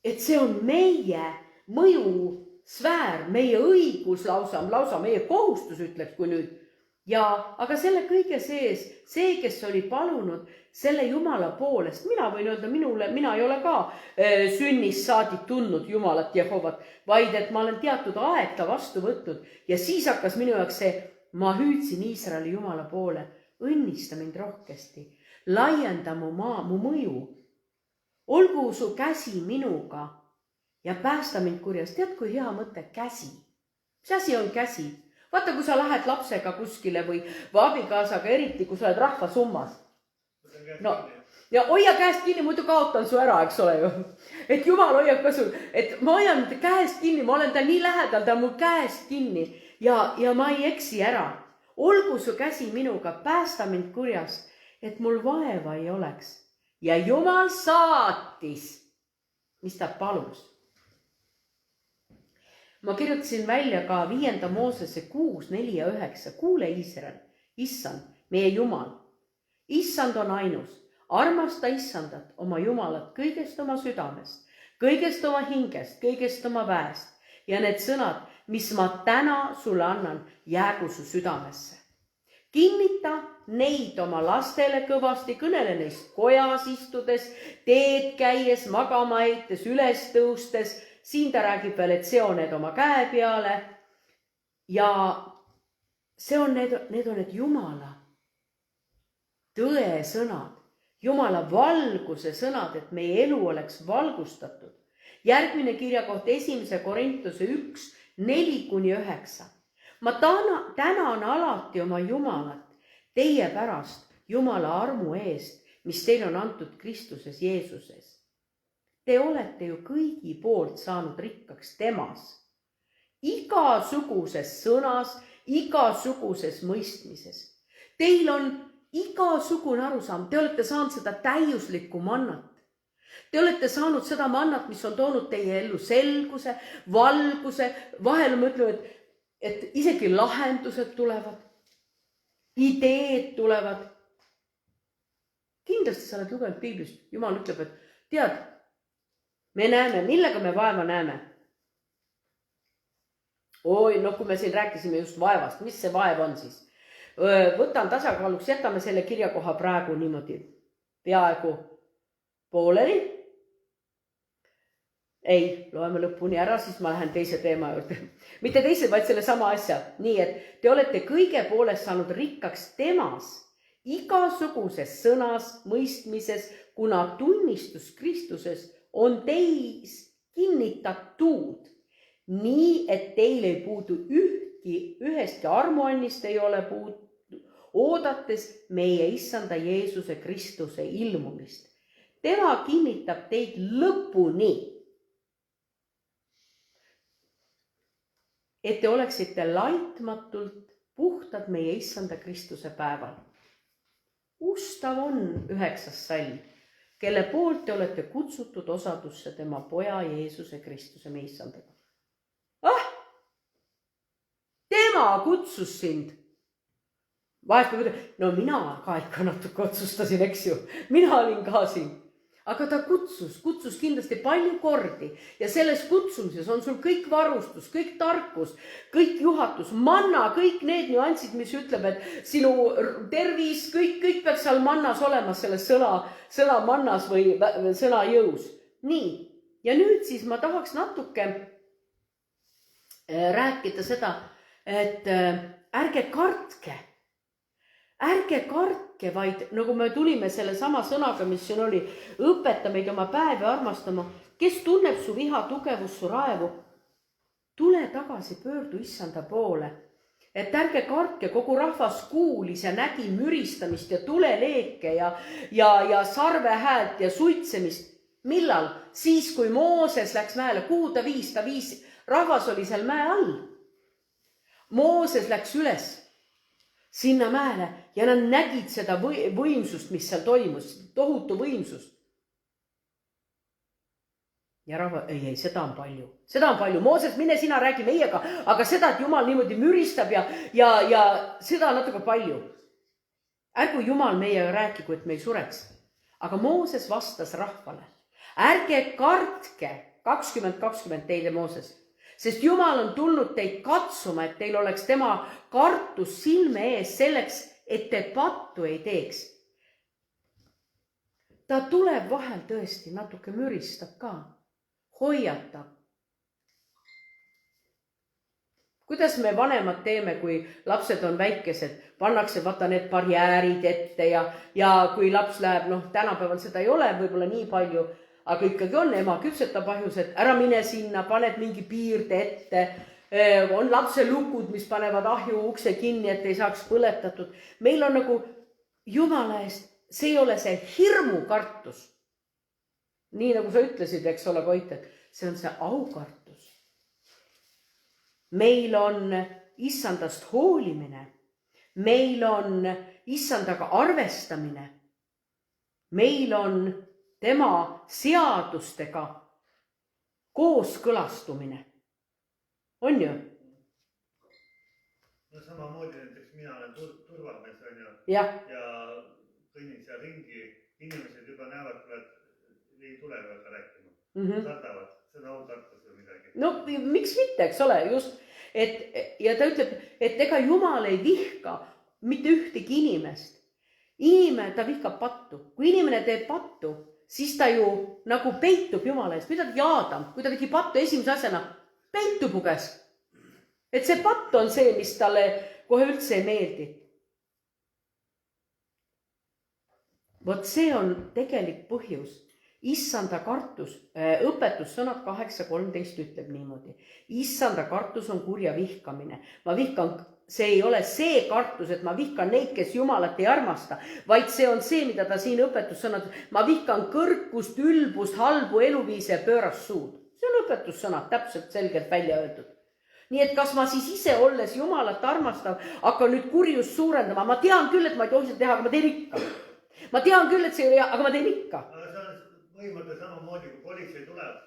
et see on meie mõjusfäär, meie õigus lausa meie kohustus ütleks, kui nüüd. Aga selle kõige sees, see, kes oli palunud selle Jumala poolest, mina võin öelda mina ei ole ka sünnist saadik tundnud Jumalat Jehovat, vaid et ma olen teatud aeg ta vastu võtnud ja siis hakkas minu jaoks see, ma hüüdsin Iisraeli Jumala poole, õnnista mind rohkesti. Laienda mu mõju, olgu su käsi minuga ja päästa mind kurjast. Tead, kui hea mõte käsi. Mis asi on käsi? Vaata, kui sa lähed lapsega kuskile või abikaasaga, eriti kui sa oled rahvasummas. No, ja hoia käest kinni, muidu kaotan su ära, eks ole ju. Et Jumal hoiab ka sul, et ma hoian käest kinni, ma olen ta nii lähedal, ta on mu käest kinni ja ma ei eksi ära. Olgu su käsi minuga, päästa mind kurjast, et mul vaeva ei oleks. Ja Jumal saatis, mis ta palus. Ma kirjutasin välja ka 5. Moosese 6, 4 ja 9. Kuule Iisrael, Issand, meie Jumal. Issand on ainus. Armasta Issandat, oma Jumalat, kõigest oma südamest, kõigest oma hingest, kõigest oma väest. Ja need sõnad, mis ma täna sulle annan, jäägu su südamesse. Kinnita neid oma lastele kõvasti, kõnele neist kojas istudes, teed käies, magama heites, üles tõustes. Siin ta räägib veel, et seo need oma käe peale. Ja need on need Jumala tõe sõnad, Jumala valguse sõnad, et meie elu oleks valgustatud. Järgmine kirjakoht 1. Korintuse 1, 4-9. Ma tänan alati oma Jumalat teie pärast Jumala armu eest, mis teil on antud Kristuses Jeesuses. Te olete ju kõigi poolt saanud rikkaks temas. Igasuguses sõnas, igasuguses mõistmises. Teil on igasugune arusaam. Te olete saanud seda täiuslikku mannat. Te olete saanud seda mannat, mis on toonud teie ellu selguse, valguse. Vahel me ütleme, et isegi lahendused tulevad, ideed tulevad. Kindlasti sa oled lugenud Piiblist. Jumal ütleb, et tead, me näeme, millega me vaeva näeme. Kui me siin rääkisime just vaevast, mis see vaev on siis? Võtan tasakaaluks, jätame selle kirjakoha praegu niimoodi peaaegu pooleli. Ei, loeme lõpuni ära, siis ma lähen teise teema juurde. Mitte teise, vaid selle sama asja. Nii, et te olete kõige poolest saanud rikkaks temas, igasuguses sõnas, mõistmises, kuna tunnistus Kristuses on teis kinnitatud, nii et teil ei puudu ühestki armuannist ei ole puudu, oodates meie Issanda Jeesuse Kristuse ilmumist. Tema kinnitab teid lõpuni, et te oleksite laitmatult puhtad meie Issanda Kristuse päeval. Ustav on 9. salm, kelle poolt te olete kutsutud osadusse tema poja Jeesuse Kristuse meie Issandaga. Tema kutsus sind. Vahest ma mõtlen, no mina ka ikka natuke otsustasin, eks ju. Mina olin ka siin. Aga ta kutsus kindlasti palju kordi. Ja selles kutsumises on sul kõik varustus, kõik tarkus, kõik juhatus, manna, kõik need nüansid, mis ütleb, et sinu tervis, kõik peaks seal mannas olema, selles sõna mannas või sõna jõus. Nii, ja nüüd siis ma tahaks natuke rääkida seda, et ärge kartke, vaid nagu me tulime selle sama sõnaga, mis siin oli, õpeta meid oma päevi armastama, kes tunneb su viha tugevust, su raevu, tule tagasi, pöördu Issanda poole. et ärge kartke, kogu rahvas kuulis ja nägi müristamist ja tuleleeke ja sarvehäält ja suitsemist. Millal? Siis, kui Mooses läks mäele, kuhu ta viis, rahvas oli seal mäe all. Mooses läks üles sinna mäele ja nad nägid seda võimsust, mis seal toimus, tohutu võimsust. Ja rahva, ei, seda on palju. Mooses, mine sina räägi meiega, aga seda, et Jumal niimoodi müristab ja seda on natuke palju. Ärgu Jumal meiega rääkigu, et me ei sureks. Aga Mooses vastas rahvale, ärge kartke, 20 teile Mooses, sest Jumal on tulnud teid katsuma, et teil oleks tema kartus silme ees selleks, et te pattu ei teeks. Ta tuleb vahel tõesti natuke müristab ka. Hoiatab. Kuidas me vanemad teeme, kui lapsed on väikesed, pannakse vaata need barjäärid ette ja kui laps läheb, tänapäeval seda ei ole võib-olla nii palju, aga ikkagi on, ema küpsetab ahjus, et ära mine sinna, paned mingi piirde ette, on lapse lukud, mis panevad ahju ukse kinni, et ei saaks põletatud. Meil on nagu Jumala eest, see ei ole see hirmukartus. Nii nagu sa ütlesid, eks ole, Koit, et see on see aukartus. Meil on issandast hoolimine. Meil on issandaga arvestamine. Meil on tema seadustega kooskõlastumine. On ju? No samamoodi näiteks mina olen turvamees ja kõnnin seal ringi. Inimesed juba näevad, et ei tule väga rääkima. Sardavad, see on aukartus või midagi. No miks mitte, eks ole, just. Ja ta ütleb, et ega Jumal ei vihka mitte ühtegi inimest. Inimene, ta vihkab pattu. Kui inimene teeb pattu, siis ta ju nagu peitub Jumala eest. Mida tegi Aadam, kui ta tegi pattu esimese asjana? Peitub uges. Et see patt on see, mis talle kohe üldse ei meeldi. Vot see on tegelik põhjus. Issanda kartus, õpetussõnad 8.13 ütleb niimoodi. Issanda kartus on kurja vihkamine. Ma vihkan, see ei ole see kartus, et ma vihkan neid, kes Jumalat ei armasta, vaid see on see, mida ta siin õpetussõnad. Ma vihkan kõrkust, ülbust, halbu eluviise ja pöörast suud. See on õpetussõnad täpselt selgelt välja öeldud. Nii et kas ma siis ise olles Jumalat armastav, hakkan nüüd kurjust suurendama. Ma tean küll, et ma ei tohi seda teha, aga ma teen ikka. Ma tean küll, et see ei ole hea, aga ma teen ikka. Aga see on põhimõtteliselt samamoodi, kui politsei tuleb,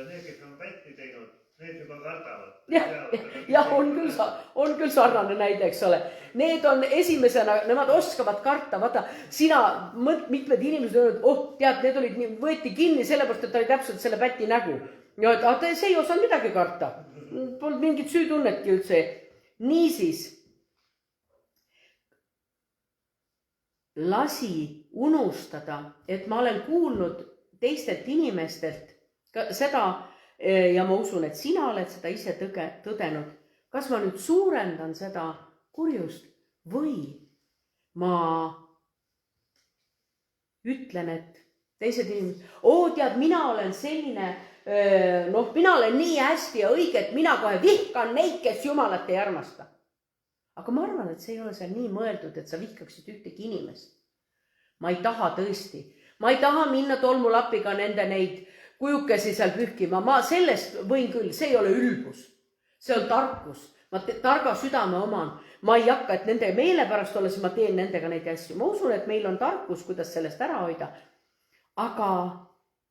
need, kes on pätti teinud, need juba kartavad. Ja on küll sarnane näide, eks ole. Need on esimesena, nemad oskavad karta. Vaata, sina, mitmed inimesed öelnud, tead, need olid, võeti kinni sellepärast, et ta oli täpselt selle päti nägu. Ja see ei osanud midagi karta. Polnud mingit süütunnetki üldse. Niisiis, lasi unustada, et ma olen kuulnud teistelt inimestelt seda ja ma usun, et sina oled seda ise tõdenud. Kas ma nüüd suurendan seda kurjust või ma ütlen, et teised inimesed, tead, mina olen selline, mina olen nii hästi ja õige, et mina kohe vihkan neid, kes Jumalat ei armasta. Aga ma arvan, et see ei ole seal nii mõeldud, et sa vihkaksid ühtegi inimest. Ma ei taha tõesti. Ma ei taha minna tolmulapiga neid kujukesi seal pühkima. Ma sellest võin küll, see ei ole ülbus. See on tarkus. Ma targa südame oman. Ma ei hakka, et nende meele pärast olla, siis ma teen nendega neid asju. Ma usun, et meil on tarkus, kuidas sellest ära hoida. Aga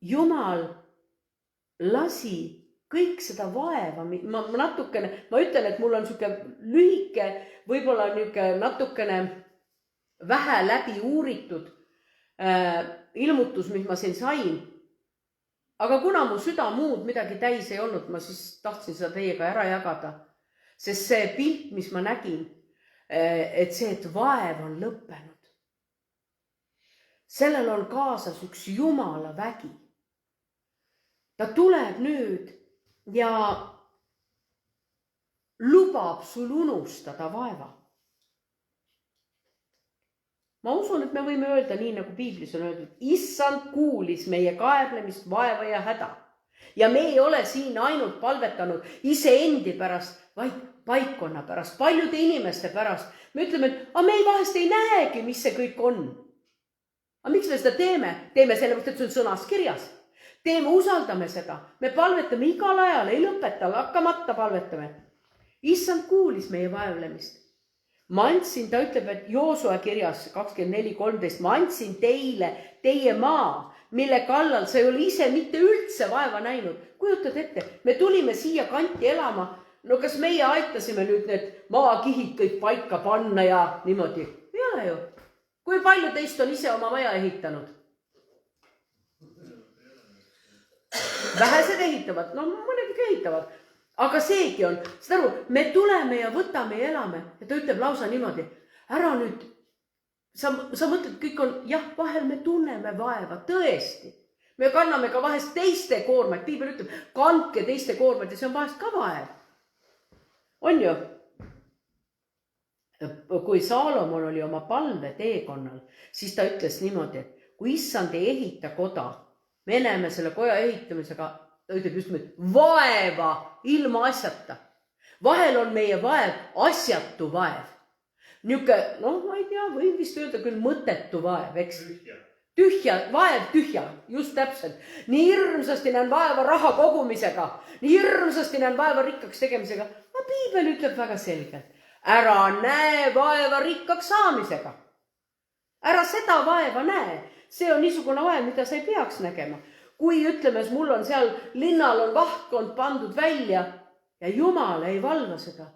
Jumal lasi kõik seda vaeva. Ma ütlen, et mul on niisugune lühike, võib-olla natukene vähe läbi uuritud ilmutus, mis ma siin sain. Aga kuna mu süda muud midagi täis ei olnud, ma siis tahtsin seda teiega ära jagada. Sest see pilt, mis ma nägin, et see, et vaev on lõppenud. Sellel on kaasas üks Jumala vägi. Ta tuleb nüüd ja lubab sul unustada vaeva. Ma usun, et me võime öelda nii, nagu Piiblis on öeldud, issand kuulis meie kaeblemist, vaeva ja häda ja me ei ole siin ainult palvetanud iseendi pärast, vaid paikkonna pärast, paljude inimeste pärast. Me ütleme, et me vahest ei näegi, mis see kõik on. Aga miks me seda teeme? Teeme sellepärast, et see on sõnas kirjas. Teeme, usaldame seda. Me palvetame igal ajal, ei lõpeta, lakkamata palvetame. Issand kuulis meie vaevlemist. Ma andsin, ta ütleb, et Joosua kirjas 24:13, ma andsin teile teie maa, mille kallal sa ei ole ise mitte üldse vaeva näinud. Kujutad ette, me tulime siia kanti elama. No kas meie aitasime nüüd need maakihid kõik paika panna ja niimoodi? Ei ole ju. Kui palju teist on ise oma maja ehitanud? Vähesed ehitavad, no mõnedki ehitavad. Aga seegi on, seda aru, me tuleme ja võtame ja elame. Ja ta ütleb lausa niimoodi, ära nüüd, sa mõtled, kõik on, jah, vahel me tunneme vaeva, tõesti. Me kanname ka vahest teiste koormaid, Piibel ütleb, kandke teiste koormaid ja see on vahest ka vaev. On ju? Kui Saalomon oli oma palve teekonnal, siis ta ütles niimoodi, et kui issand ei ehita koda, me näeme selle koja ehitamisega, ta ütleb just nimelt vaeva ilma asjata. Vahel on meie vaev asjatu vaev. Niuke, ma ei tea, võin vist öelda küll mõttetu vaev, eks? Tühja, vaev tühja, just täpselt. Nii hirmsasti näen vaeva raha kogumisega, nii hirmsasti näen vaeva rikkaks tegemisega. Ma Piibel ütleb väga selgelt, ära näe vaeva rikkaks saamisega. Ära seda vaeva näe. See on niisugune vaev, mida sa ei peaks nägema. Kui ütleme, mul on seal linnal on vahtkond pandud välja ja Jumal ei valva seda,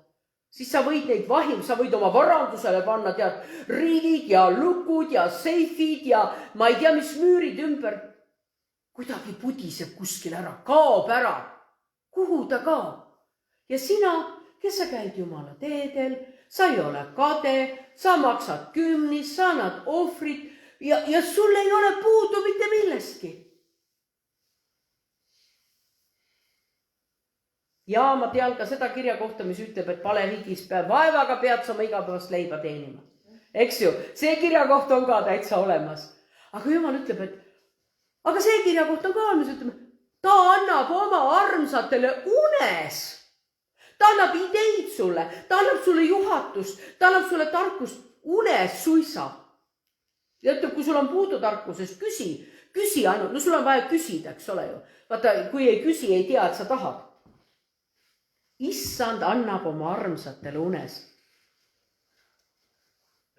siis sa võid neid sa võid oma varandusele panna, tead, rivid ja lukud ja seifid ja ma ei tea, mis müürid ümber. Kuidagi pudiseb kuskil ära, kaob ära. Kuhu ta kaob? Ja sina, kes sa käid Jumala teedel, sa ei ole kade, sa maksad kümnis, sa annad ohvrit ja sul ei ole puudu mitte millestki. Ja ma tean ka seda kirja kohta, mis ütleb, et palehigis vaevaga pead sa oma igapäevast leiba teenima. Eks ju, see kirja kohta on ka täitsa olemas. Aga Jumal ütleb, et aga see kirja kohta on ka olemas, ütleme, ta annab oma armsatele unes. Ta annab ideid sulle, ta annab sulle juhatust, ta annab sulle tarkust unes suisa. Ja ütleb, kui sul on puudu tarkusest, küsi ainult, no sul on vaja küsida, eks ole ju. Vaata, kui ei küsi, ei tea, et sa tahad. Issand annab oma armsatele unes.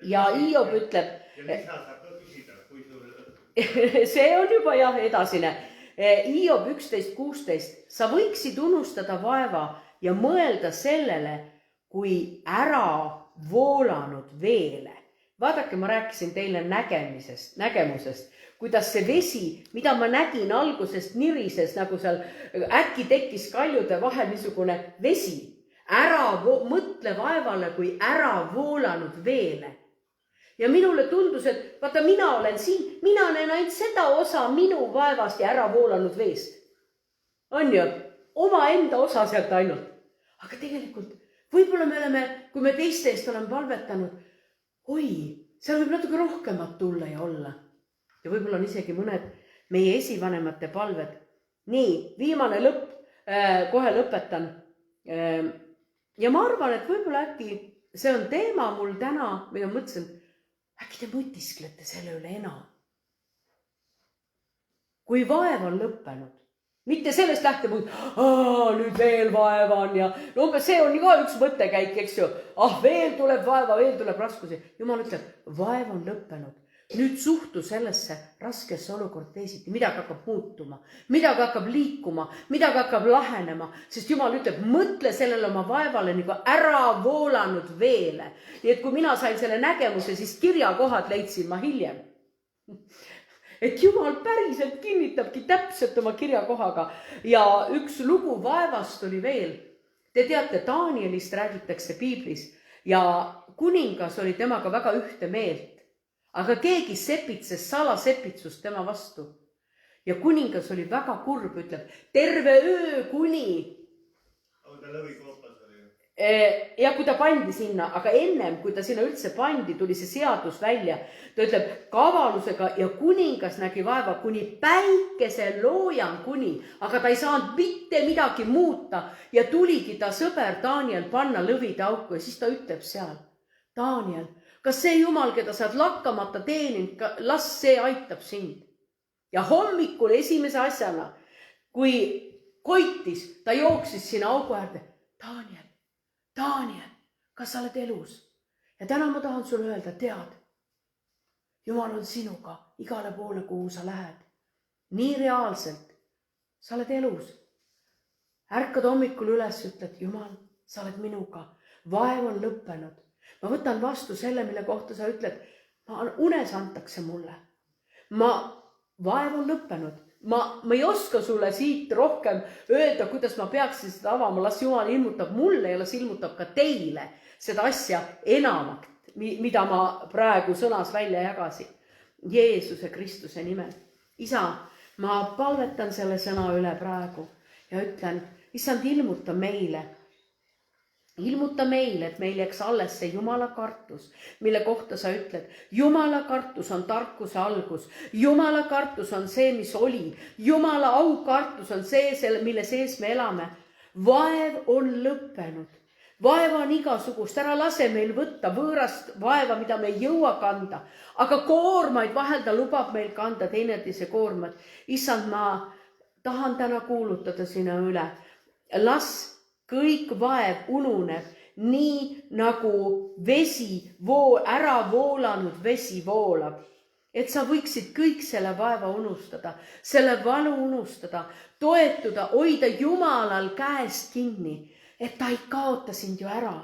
Ja Hiob ütleb, ja lisa saab ka küsida, kui sul... see on juba jah edasine. Hiob 11:16, sa võiksid unustada vaeva ja mõelda sellele, kui ära voolanud veele. Vaadake, ma rääkisin teile nägemusest, kuidas see vesi, mida ma nägin algusest nirises, nagu seal äkki tekkis kaljude vahel niisugune vesi. Mõtle vaevale kui ära voolanud veele. Ja minule tundus, et vaata, mina olen siin, mina näen ainult seda osa minu vaevast ja ära voolanud veest. On ju? Oma enda osa sealt ainult. Aga tegelikult, võib-olla me oleme, kui me teiste eest oleme palvetanud, seal võib natuke rohkemat tulla ja olla. Ja võib-olla on isegi mõned meie esivanemate palved. Nii, viimane lõpp, kohe lõpetan. Ja ma arvan, et võib-olla äkki see on teema mul täna, mida mõtlesin, äkki te mõtisklete selle üle enam. Kui vaev on lõppenud, mitte sellest lähtepunkt, nüüd veel vaevan ja see on ka üks mõttekäik, eks ju. Veel tuleb vaeva, veel tuleb raskusi. Jumal ütleb, vaev on lõppenud. Nüüd suhtu sellesse raskesse olukord teisiti, midagi hakkab muutuma, midagi hakkab liikuma, midagi hakkab lahenema, sest Jumal ütleb, mõtle sellele oma vaevale nagu ära voolanud veele. Nii et kui mina sain selle nägemuse, siis kirjakohad leidsin ma hiljem. Et Jumal päriselt kinnitabki täpselt oma kirjakohaga ja üks lugu vaevast oli veel. Te teate, Danielist räägitakse Piiblis ja kuningas oli temaga väga ühte meelt. Aga keegi sepitses salasepitsust tema vastu. Ja kuningas oli väga kurb, ütleb, terve öö kuni. Aga ta lõvikoopas oli. ja kui ta pandi sinna, aga ennem kui ta sinna üldse pandi, tuli see seadus välja. Ta ütleb kavalusega ja kuningas nägi vaeva kuni päikese loojanguni, aga ta ei saanud mitte midagi muuta ja tuligi ta sõber Daniel panna lõvide auku ja siis ta ütleb seal, Daniel, kas see Jumal, keda sa oled lakkamata teeninud, las see aitab sind. Ja hommikul esimese asjana, kui koitis, ta jooksis sinna augu äärde, Daniel, kas sa oled elus? Ja täna ma tahan sulle öelda, tead, Jumal on sinuga igale poole, kuhu sa lähed. Nii reaalselt, sa oled elus. Ärkad hommikul üles, ütled, Jumal, sa oled minuga. Vaev on lõppenud. Ma võtan vastu selle, mille kohta sa ütled, unes antakse mulle. Vaev on lõppenud. Ma ei oska sulle siit rohkem öelda, kuidas ma peaksin seda avama. Las Jumal ilmutab mulle ja las ilmutab ka teile seda asja enamat, mida ma praegu sõnas välja jagasin. Jeesuse Kristuse nimel. Isa, ma palvetan selle sõna üle praegu ja ütlen, issand, ilmuta meile, et meil jääks alles see Jumala kartus, mille kohta sa ütled. Jumala kartus on tarkuse algus. Jumala kartus on see, mis oli. Jumala aukartus on see, mille sees me elame. Vaev on lõppenud. Vaeva on igasugust. Ära lase meil võtta võõrast vaeva, mida me ei jõua kanda. Aga koormaid vahel ta lubab meil kanda teineteise koormad. Issand, ma tahan täna kuulutada sina üle. Las kõik vaev ununeb, nii nagu ära voolanud vesi voolab. Et sa võiksid kõik selle vaeva unustada, selle valu unustada, toetuda, hoida Jumalal käest kinni, et ta ei kaota sind ju ära.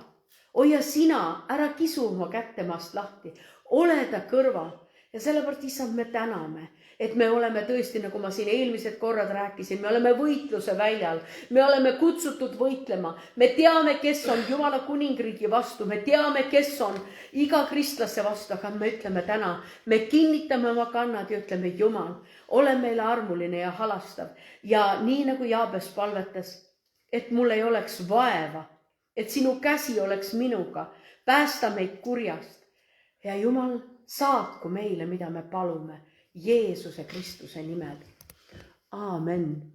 Hoia sina, ära kisu oma kättemaast lahti, ole ta kõrval. Ja sellepärast, issand, me täname, et me oleme tõesti, nagu ma siin eelmised korrad rääkisin, me oleme võitluse väljal, me oleme kutsutud võitlema, me teame, kes on Jumala kuningriigi vastu, me teame, kes on iga kristlasse vastu, aga me ütleme täna, me kinnitame oma kannad ja ütleme, Jumal, ole meile armuline ja halastav. Ja nii nagu Jaabes palvetas, et mul ei oleks vaeva, et sinu käsi oleks minuga, päästa meid kurjast. Ja Jumal, saatku meile, mida me palume Jeesuse Kristuse nimel. Aamen.